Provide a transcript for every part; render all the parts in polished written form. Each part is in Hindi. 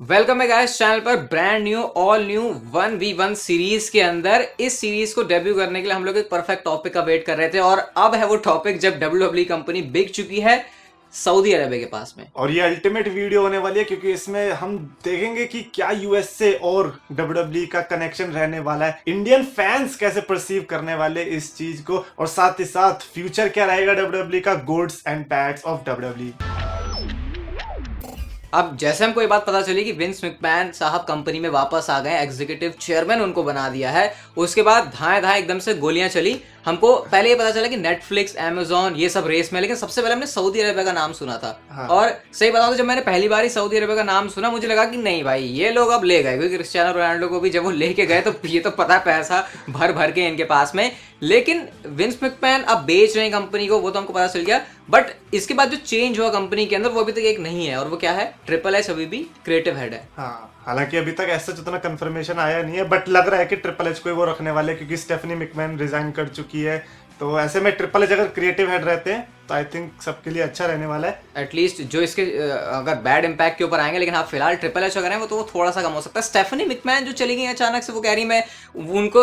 वेलकम है गाइस चैनल पर brand knew all new 1v1 series के अंदर। इस सीरीज को डेब्यू करने के लिए हम लोग एक परफेक्ट टॉपिक का वेट कर रहे थे और अब है वो टॉपिक जब WWE कंपनी बिक चुकी है सऊदी अरेबिया के पास में। और ये अल्टीमेट वीडियो होने वाली है क्योंकि इसमें हम देखेंगे कि क्या यूएसए और डब्ल्यूडब्ल्यूई का कनेक्शन रहने वाला है, इंडियन फैंस कैसे परसीव करने वाले इस चीज को, और साथ ही साथ फ्यूचर क्या रहेगा डब्ल्यूडब्ल्यूई का, goods and bads of WWE. अब जैसे हमको ये बात पता चली कि विंस मैकमैन साहब कंपनी में वापस आ गए, एग्जीक्यूटिव चेयरमैन उनको बना दिया है, उसके बाद धाए धाए एकदम से गोलियां चली। हमको पहले ये पता चला कि नेटफ्लिक्स, अमेजॉन ये सब रेस में, लेकिन सबसे पहले हमने सऊदी अरेबिया का नाम सुना था। हाँ। और सही बताओ तो जब मैंने पहली बार ही सऊदी अरेबिया का नाम सुना मुझे लगा कि नहीं भाई ये लोग अब ले गए, क्योंकि क्रिस्टियानो रोनाल्डो को भी जब वो लेके गए तो ये तो पता पैसा भर भर के इनके पास में। लेकिन विंस मैकमैन अब बेच रहे हैं कंपनी को, वो तो हमको पता चल गया। बट इसके बाद जो चेंज हुआ कंपनी के अंदर वो अभी तक एक नहीं है, और वो क्या है, ट्रिपल एच अभी भी क्रिएटिव हेड है। हाँ, हालांकि अभी तक ऐसा उतना कंफर्मेशन आया नहीं है, बट लग रहा है कि ट्रिपल एच को ही वो रखने वाले, क्योंकि स्टेफनी मैकमैन रिजाइन कर चुकी है। तो ऐसे में ट्रिपल एच अगर क्रिएटिव हेड रहते हैं तो आई थिंक सबके लिए अच्छा रहने वाला है। एटलीस्ट जो इसके अगर बैड इम्पैक्ट के ऊपर आएंगे, लेकिन हाँ फिलहाल ट्रिपल एच अगर है वो तो वो थोड़ा सा कम हो सकता है। स्टेफनी मैकमैन जो चली गई अचानक से, वो कह रही मैं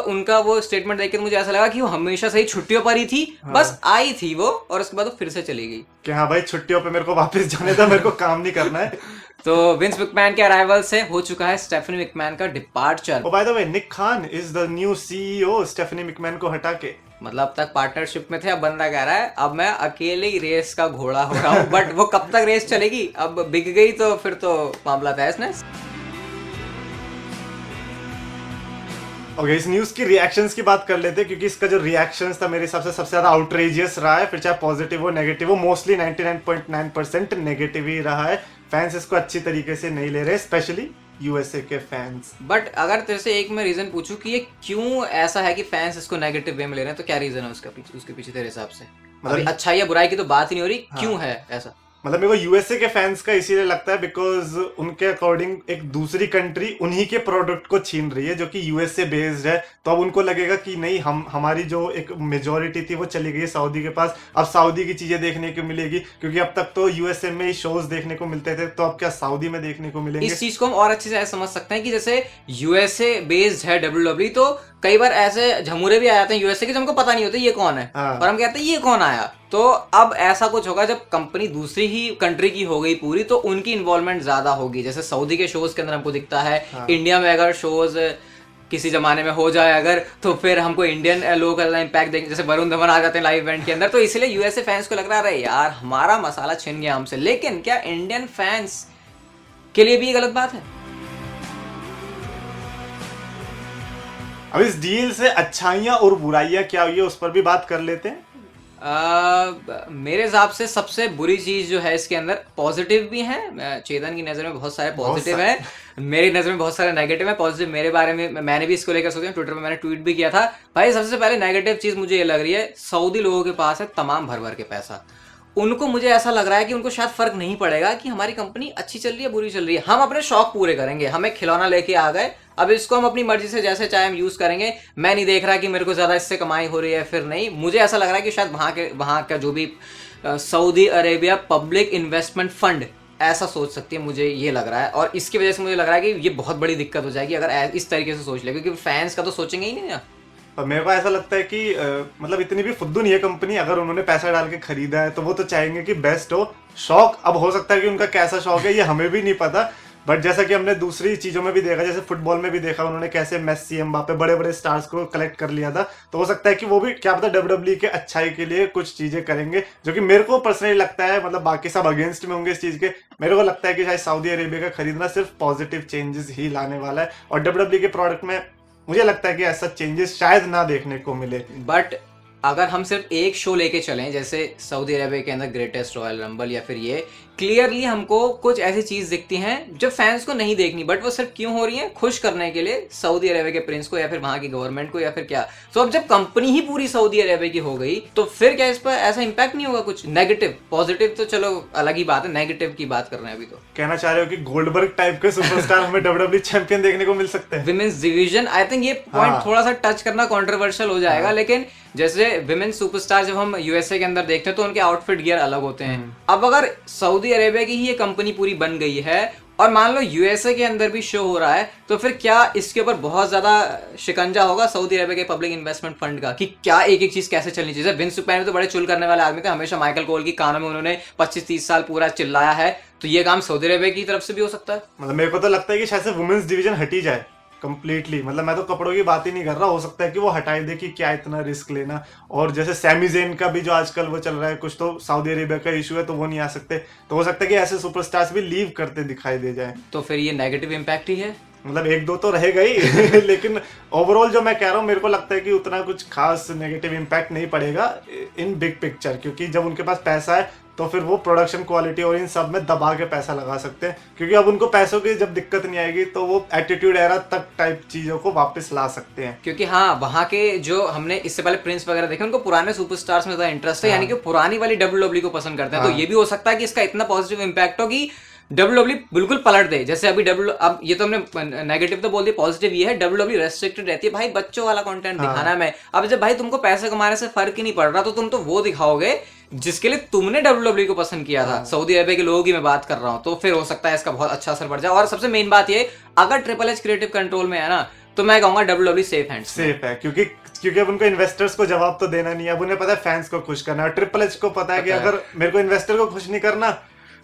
उनका वो स्टेटमेंट देख के मुझे ऐसा लगा कि वो हमेशा से ही छुट्टियों पर ही थी। हाँ। बस आई थी वो और उसके बाद वो फिर से चली गई कि हाँ भाई छुट्टियों पे मेरे को वापस जाने था, मेरे को काम नहीं करना है। तो विंस मैकमैन के अराइवल से हो चुका है स्टेफनी मैकमैन का departure. By the way, Nick Khan is the new CEO Stephanie McMahon को हटा के। मतलब अब तक पार्टनरशिप में थे, अब बंदा कह रहा है अब मैं अकेले ही रेस का घोड़ा हो रहा हूँ। बट वो कब तक रेस चलेगी, अब बिक गई तो फिर तो मामला तहस नहस। ओके, इस न्यूज की रिएक्शंस की बात कर लेते हैं, क्योंकि इसका जो रिएक्शंस था मेरे हिसाब से सबसे ज्यादा आउटरेजियस रहा है। फिर चाहे पॉजिटिव हो नेगेटिव हो, मोस्टली 99.9% नेगेटिव ही रहा है। फैंस इसको अच्छी तरीके से नहीं ले रहे, स्पेशली यूएसए के फैंस। बट अगर तेरे से एक मैं रीजन पूछूं कि ये क्यों ऐसा है कि फैंस इसको नेगेटिव वे में ले रहे हैं, तो क्या रीजन है उसके पीछे तेरे हिसाब से? मतलब अच्छाई या बुराई की तो बात ही नहीं हो रही। हाँ। क्यों है ऐसा? मतलब मेरे को यूएसए के फैंस का इसीलिए लगता है बिकॉज उनके अकॉर्डिंग एक दूसरी कंट्री उन्हीं के प्रोडक्ट को छीन रही है जो कि यूएसए बेस्ड है। तो अब उनको लगेगा कि नहीं, हमारी जो एक मेजोरिटी थी वो चली गई सऊदी के पास, अब सऊदी की चीजें देखने को मिलेगी, क्योंकि अब तक तो यूएसए में ही शोज देखने को मिलते थे, तो अब क्या सऊदी में देखने को मिलेंगे। इस चीज को हम और अच्छे से समझ सकते हैं कि जैसे यूएसए बेस्ड है डब्ल्यूडब्ल्यूई, तो कई बार ऐसे झमूरे भी आ जाते हैं यूएसए के, जो हमको पता नहीं होता ये कौन है। हाँ। और हम कहते हैं ये कौन आया। तो अब ऐसा कुछ होगा जब कंपनी दूसरी ही कंट्री की हो गई पूरी, तो उनकी इन्वॉल्वमेंट ज्यादा होगी। जैसे सऊदी के शोज के अंदर हमको दिखता है। हाँ। इंडिया में अगर शोज किसी जमाने में हो जाए अगर, तो फिर हमको इंडियन लोगों का इम्पैक्ट देखें, जैसे वरुण धवन आ जाते हैं लाइव इवेंट के अंदर। तो इसलिए यूएसए फैंस को लग रहा है यार हमारा मसाला छिन गया हमसे। लेकिन क्या इंडियन फैंस के लिए भी ये गलत बात है? अब इस डील से अच्छाइयां और बुराइयां क्या हुई है उस पर भी बात कर लेते हैं। मेरे हिसाब से सबसे बुरी चीज जो है इसके अंदर, पॉजिटिव भी है, चेतन की नजर में बहुत सारे पॉजिटिव है, मेरी नजर में बहुत सारे नेगेटिव है। पॉजिटिव मेरे बारे में मैंने भी इसको लेकर सोचा, ट्विटर पे मैंने ट्वीट भी किया था। भाई सबसे पहले नेगेटिव चीज मुझे ये लग रही है, सऊदी लोगों के पास है तमाम भर भर के पैसा। उनको, मुझे ऐसा लग रहा है कि उनको शायद फर्क नहीं पड़ेगा कि हमारी कंपनी अच्छी चल रही है बुरी चल रही है। हम अपने शौक पूरे करेंगे, हमें खिलौना लेके आ गए, अब इसको हम अपनी मर्जी से जैसे चाहे हम यूज करेंगे। मैं नहीं देख रहा कि मेरे को ज्यादा इससे कमाई हो रही है फिर नहीं। मुझे ऐसा लग रहा है कि शायद वहां का जो भी Saudi Arabia public investment fund ऐसा सोच सकती है, मुझे ये लग रहा है। और इसकी वजह से मुझे लग रहा है कि ये बहुत बड़ी दिक्कत हो जाएगी अगर इस तरीके से सोच ले, क्योंकि फैंस का तो सोचेंगे ही नहीं ना। और मेरे को ऐसा लगता है कि मतलब इतनी भी फुद्दू नहीं है कंपनी, अगर उन्होंने पैसा डाल के खरीदा है तो वो तो चाहेंगे कि बेस्ट हो। शौक अब हो सकता है कि उनका कैसा शौक है ये हमें भी नहीं पता, बट जैसा कि हमने दूसरी चीजों में भी देखा, जैसे फुटबॉल में भी देखा उन्होंने कैसे मेस्सी, एम्बापे, बड़े बड़े स्टार्स को कलेक्ट कर लिया था। तो हो सकता है कि वो भी क्या पता डब्ल्यूडब्ल्यूई के अच्छाई के लिए कुछ चीजें करेंगे, जो कि मेरे को पर्सनली लगता है, मतलब बाकी सब अगेंस्ट में होंगे इस चीज के। मेरे को लगता है कि शायद सऊदी अरेबिया का खरीदना सिर्फ पॉजिटिव चेंजेस ही लाने वाला है, और डब्ल्यूडब्ल्यूई के प्रोडक्ट में मुझे लगता है कि ऐसा चेंजेस शायद ना देखने को मिले। बट अगर हम सिर्फ एक शो लेके चलें, जैसे सऊदी अरेबिया के अंदर ग्रेटेस्ट रॉयल रंबल या फिर ये, क्लियरली हमको कुछ ऐसी चीज दिखती हैं जो फैंस को नहीं देखनी, बट वो सिर्फ क्यों हो रही है, खुश करने के लिए सऊदी अरेबिया के प्रिंस को या फिर वहां की गवर्नमेंट को या फिर क्या। तो अब जब कंपनी ही पूरी सऊदी अरेबिया की हो गई तो फिर क्या इस पर ऐसा इंपैक्ट नहीं होगा कुछ नेगेटिव? पॉजिटिव तो चलो अलग ही बात है, नेगेटिव की बात कर रहे हैं अभी। तो कहना चाह रहे हो कि गोल्डबर्ग टाइप के सुपरस्टार हमें डब्ल्यूडब्ल्यूई चैंपियन देखने को मिल सकते हैं विमेंस डिवीजन। आई थिंक ये पॉइंट थोड़ा सा टच करना कॉन्ट्रोवर्शियल हो जाएगा, लेकिन जैसे विमेन सुपरस्टार जब हम यूएसए के अंदर देखते हैं तो उनके आउटफिट गियर अलग होते हैं। अब अगर सऊदी अरेबिया की ही ये कंपनी पूरी बन गई है और मान लो यूएसए के अंदर भी शो हो रहा है, तो फिर क्या इसके ऊपर बहुत ज्यादा शिकंजा होगा सऊदी अरेबिया के पब्लिक इन्वेस्टमेंट फंड का कि क्या एक एक चीज कैसे चलनी चाहिए? विंस मैकमैन तो बड़े चुल करने वाले आदमी थे, हमेशा माइकल कोल की कानों में उन्होंने 25-30 साल पूरा चिल्लाया है, तो ये काम सऊदी अरेबिया की तरफ से भी हो सकता है। मतलब मेरे को तो लगता है कि शायद से वुमेन्स डिवीजन हटी जाए कंप्लीटली। मतलब मैं तो कपड़ों की बात ही नहीं कर रहा, हो सकता है कि वो हटाई दे कि क्या इतना रिस्क लेना। और जैसे सैमी ज़ेन का भी जो आजकल वो चल रहा है, कुछ तो सऊदी अरेबिया का इशू है तो वो नहीं आ सकते, तो हो सकता है कि ऐसे सुपरस्टार्स भी लीव करते दिखाई दे जाए। तो फिर ये नेगेटिव इम्पैक्ट ही है। मतलब एक दो तो रहेगा ही लेकिन ओवरऑल जो मैं कह रहा हूँ, मेरे को लगता है कि उतना कुछ खास नेगेटिव इम्पैक्ट नहीं पड़ेगा इन बिग पिक्चर, क्योंकि जब उनके पास पैसा है तो फिर वो प्रोडक्शन क्वालिटी और इन सब में दबा के पैसा लगा सकते हैं, क्योंकि अब उनको पैसों की जब दिक्कत नहीं आएगी तो वो एटीट्यूड एरा तक टाइप चीजों को वापस ला सकते हैं। क्योंकि हाँ, वहाँ के जो हमने इससे पहले प्रिंस वगैरह देखे, उनको पुराने सुपरस्टार्स में ज्यादा इंटरेस्ट है, यानी कि पुरानी वाली डब्ल्यूडब्ल्यू को पसंद करते हैं। तो ये भी हो सकता है कि इसका इतना पॉजिटिव इम्पैक्ट हो कि डब्ल्यूडब्ल्यू बिल्कुल पलट दे। जैसे अभी अब ये तो हमने नेगेटिव तो बोल दिया, पॉजिटिव ये है डब्ल्यूडब्ल्यू रेस्ट्रिक्टेड रहती है, भाई बच्चों वाला कंटेंट दिखाना है मैं। अब जब भाई तुमको पैसे कमाने से फर्क ही नहीं पड़ रहा, तो तुम तो वो दिखाओगे जिसके लिए तुमने डब्ल्यूडब्ल्यू को पसंद किया था। सऊदी अरेबिया के लोगों की मैं बात कर रहा हूँ, तो फिर हो सकता है इसका बहुत अच्छा असर पड़ जाए। और सबसे मेन बात ये, अगर ट्रिपल एच क्रिएटिव कंट्रोल में है ना, तो मैं कहूंगा डब्ल्यूडब्ल्यू सेफ हैंड्स। सेफ है, क्योंकि अब उनको इन्वेस्टर्स को जवाब तो देना नहीं है, अब उन्हें पता है फैंस को खुश करना है। ट्रिपल एच को पता है कि अगर मेरे को इन्वेस्टर को खुश नहीं करना,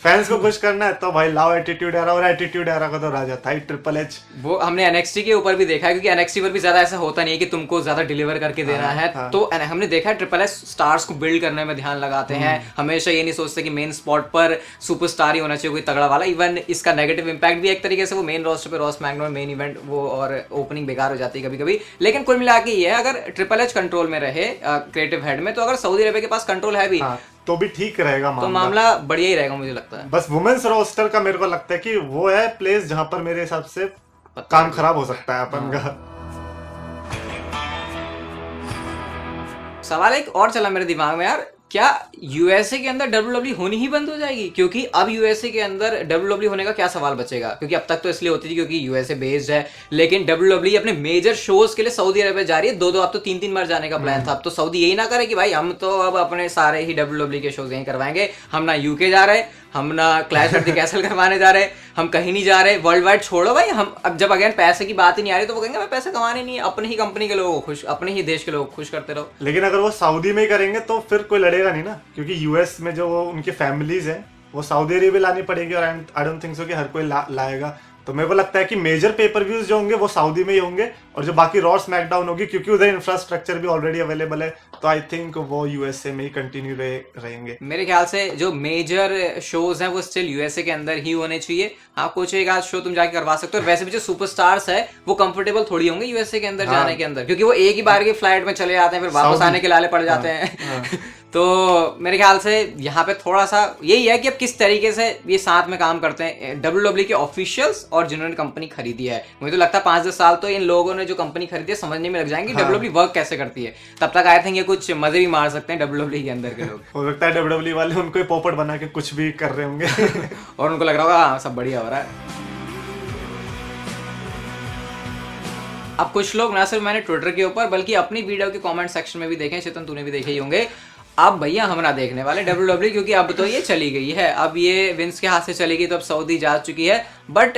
फैंस को खुश करना है, तो भाई लाओ एटीट्यूड एरा। और एटीट्यूड एरा का तो राजा था ही ट्रिपल एच। वो हमने एनएक्सटी के ऊपर भी देखा है, क्योंकि एनएक्सटी पर भी ज्यादा ऐसा होता नहीं है कि तुमको ज्यादा डिलीवर करके देना है। तो हमने देखा है ट्रिपल एच स्टार्स को बिल्ड करने में ध्यान लगाते हैं, हमेशा ये नहीं सोचते कि मेन स्पॉट पर सुपरस्टार ही होना चाहिए कोई तगड़ा वाला। इवन इसका नेगेटिव इम्पैक्ट भी एक तरीके से, वो मेन रोस्टर पे रॉस मैकमैन मेन इवेंट वो और ओपनिंग बेकार हो जाती है कभी कभी। लेकिन कुल मिला के ये है, अगर ट्रिपल एच कंट्रोल में रहे क्रिएटिव हेड में, तो अगर सऊदी अरेबिया के पास कंट्रोल है भी, तो भी ठीक रहेगा तो मामला बढ़िया ही रहेगा मुझे लगता है। बस वुमेन्स रोस्टर का मेरे को लगता है कि वो है प्लेस जहां पर मेरे हिसाब से काम खराब हो सकता है अपन का। सवाल एक और चला मेरे दिमाग में यार, क्या यूएसए के अंदर डब्ल्यूडब्ल्यू होनी ही बंद हो जाएगी? क्योंकि अब यूएसए के अंदर डब्ल्यूडब्ल्यू होने का क्या सवाल बचेगा? क्योंकि अब तक तो इसलिए होती थी क्योंकि यूएसए बेस्ड है, लेकिन डब्ल्यूडब्ल्यू अपने मेजर शोज के लिए सऊदी अरेबिया जा रही है। दो अब तो 3 बार जाने का प्लान था। अब तो सऊदी यही ना करे कि भाई हम तो अब अपने सारे ही डब्ल्यूडब्ल्यू के शोज यहीं करवाएंगे, हम ना यूके जा रहे, हम ना क्लैश ऑफ द कैसल करवाने जा रहे, हम कहीं नहीं जा रहे, वर्ल्ड वाइड छोड़ो भाई। हम अब जब अगेन पैसे की बात ही नहीं आ रही, तो वो कहेंगे मैं पैसे कमाने नहीं है, अपनी ही कंपनी के लोगों को खुश, अपने ही देश के लोगों को खुश करते रहो। लेकिन अगर वो सऊदी में ही करेंगे तो फिर कोई लड़ेगा नहीं ना, क्योंकि यूएस में जो उनकी फैमिलीज हैं वो सऊदी अरेबिया लानी पड़ेगी, और आई डोंट थिंक सो कि हर कोई लाएगा। तो मेरे को लगता है कि मेजर पेपर व्यूज जो होंगे वो सऊदी में ही होंगे, और जो बाकी रॉ स्मैकडाउन होगी, क्योंकि उधर इंफ्रास्ट्रक्चर भी ऑलरेडी अवेलेबल है, तो आई थिंक वो यूएसए में ही कंटिन्यू रहेंगे। मेरे ख्याल से जो मेजर शोज हैं वो स्टिल यूएसए के अंदर ही होने चाहिए। हाँ, कुछ एक आध शो तुम जाके करवा सकते हो, और वैसे भी जो सुपरस्टार्स है वो कंफर्टेबल थोड़ी होंगे यूएसए के अंदर जाने के अंदर, क्योंकि वो एक ही बार की फ्लाइट में चले जाते हैं, फिर वापस आने के लाले पड़ जाते हैं। तो मेरे ख्याल से यहाँ पे थोड़ा सा यही है कि अब किस तरीके से ये साथ में काम करते हैं डब्ल्यूडब्ल्यू के ऑफिशियल्स और जिन्होंने कंपनी खरीदी है। मुझे तो लगता है 5-10 साल तो इन लोगों ने जो कंपनी खरीदी है समझने में लग जाएंगे डब्ल्यूडब्ल्यू वर्क कैसे करती है। तब तक आई थिंक ये कुछ मजे भी मार सकते हैं डब्ल्यूडब्ल्यू के अंदर के लोग। हो सकता है डब्ल्यूडब्ल्यू वाले उनको ही पोपट बना के कुछ भी कर रहे होंगे और उनको लग रहा होगा हाँ सब बढ़िया हो रहा है। अब कुछ लोग ना सिर्फ मैंने ट्विटर के ऊपर बल्कि अपनी वीडियो के कमेंट सेक्शन में भी देखे, चेतन तूने भी देखे ही होंगे, अब भैया हम ना देखने वाले डब्ल्यूडब्ल्यू, क्योंकि अब तो ये चली गई है, अब ये विंस के हाथ से चली गई, तो अब सऊदी जा चुकी है। बट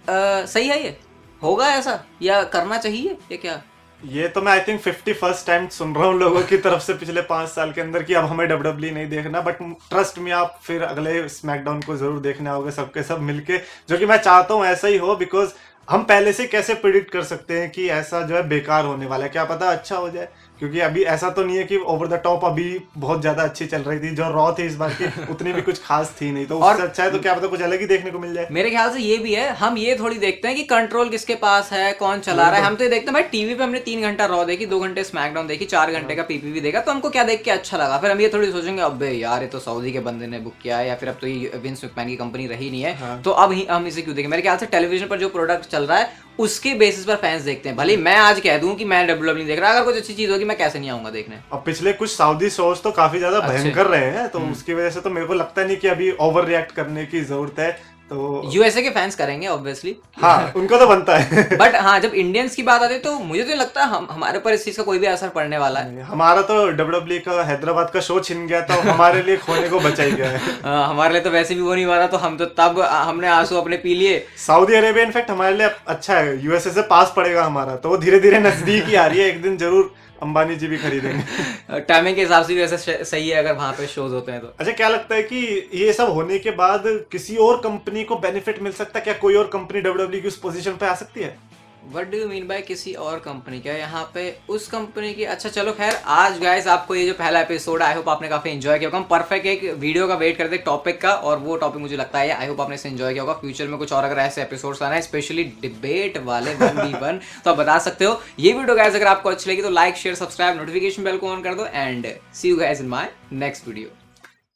सही है, ये होगा ऐसा या करना चाहिए ये क्या? ये तो मैं आई थिंक 51st टाइम सुन रहा हूँ लोगों की तरफ से पिछले 5 साल के अंदर कि अब हमें डब्ल्यूडब्ल्यू नहीं देखना। बट ट्रस्ट में आप फिर अगले स्मैकडाउन को जरूर देखने आओगे सबके सब मिलके, जो कि मैं चाहता हूँ ऐसा ही हो, बिकॉज हम पहले से कैसे प्रिडिक्ट कर सकते हैं कि ऐसा जो है बेकार होने वाला है, क्या पता अच्छा हो जाए। क्योंकि अभी ऐसा तो नहीं है कि ओवर द टॉप अभी बहुत ज्यादा अच्छी चल रही थी, जो रॉ थी इस बार की उतनी भी कुछ खास थी नहीं, तो उससे अच्छा है तो क्या पता कुछ अलग ही देखने को मिल जाए। मेरे ख्याल से ये भी है, हम ये थोड़ी देखते हैं कि कंट्रोल किसके पास है, कौन चला रहा है, हम तो ये देखते हैं भाई टीवी पे हमने 3 घंटा रॉ देखी, 2 घंटे स्मैकडाउन देखी, 4 घंटे का पीपीवी देखा, तो हमको क्या देख के अच्छा लगा, फिर हम ये थोड़ी सोचेंगे अबे यार ये तो सऊदी के बंदे ने बुक किया है, या फिर अब तो ये विंस मैकमैन की कंपनी रही नहीं है, तो अब हम इसे क्यों देखें। मेरे ख्याल से टेलीविजन पर जो प्रोडक्ट चल रहा है उसके बेसिस पर फैंस देखते हैं। भले मैं आज कह दूं कि मैं डब्ल्यूडब्ल्यू नहीं देख रहा, अगर कुछ अच्छी चीज होगी मैं कैसे नहीं आऊंगा देखने। अब पिछले कुछ सऊदी शोज तो काफी ज्यादा भयंकर रहे हैं, तो उसकी वजह से तो मेरे को लगता नहीं कि अभी ओवर रिएक्ट करने की जरूरत है। तो यूएसए के फैंस करेंगे ऑब्वियसली, हाँ उनको तो बनता है। बट हाँ जब इंडियंस की बात आती है तो मुझे तो नहीं लगता हमारे ऊपर इस चीज का कोई भी असर पड़ने वाला है। हमारा तो डब्ल्यूडब्ल्यू का हैदराबाद का शो छिन गया तो हमारे लिए खोने को बचा ही गया है। हमारे लिए तो वैसे भी वो नहीं हुआ था, तो हम तो तब हमने आंसू अपने पी लिए। सऊदी अरेबिया इनफैक्ट हमारे लिए अच्छा है, यूएसए से पास पड़ेगा हमारा, तो वो धीरे धीरे नजदीक ही आ रही है, एक दिन जरूर अंबानी जी भी खरीदेंगे। टाइमिंग के हिसाब से भी वैसे सही है अगर वहां पे शोज होते हैं तो। अच्छा क्या लगता है कि ये सब होने के बाद किसी और कंपनी को बेनिफिट मिल सकता है क्या? कोई और कंपनी डब्ल्यूडब्ल्यू की उस पोजीशन पे आ सकती है? What do you mean by किसी और कंपनी? क्या यहाँ पे उस कंपनी की? अच्छा चलो खैर, आज गाइस आपको ये जो पहला एपिसोड, आई होप आपने काफी एंजॉय किया होगा। हम परफेक्ट एक वीडियो का वेट करते टॉपिक का, और वो टॉपिक मुझे लगता है आई होप आपने इसे एंजॉय किया होगा। फ्यूचर में कुछ और अगर ऐसे एपिसोड्स आना है स्पेशली डिबेट वाले 1v1 तो आप बता सकते हो। ये वीडियो गाइस अगर आपको अच्छी लगी तो like share subscribe notification bell को ऑन कर दो, and see you guys in my next video.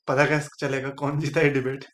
पता कैसे चलेगा कौन जीता है डिबेट?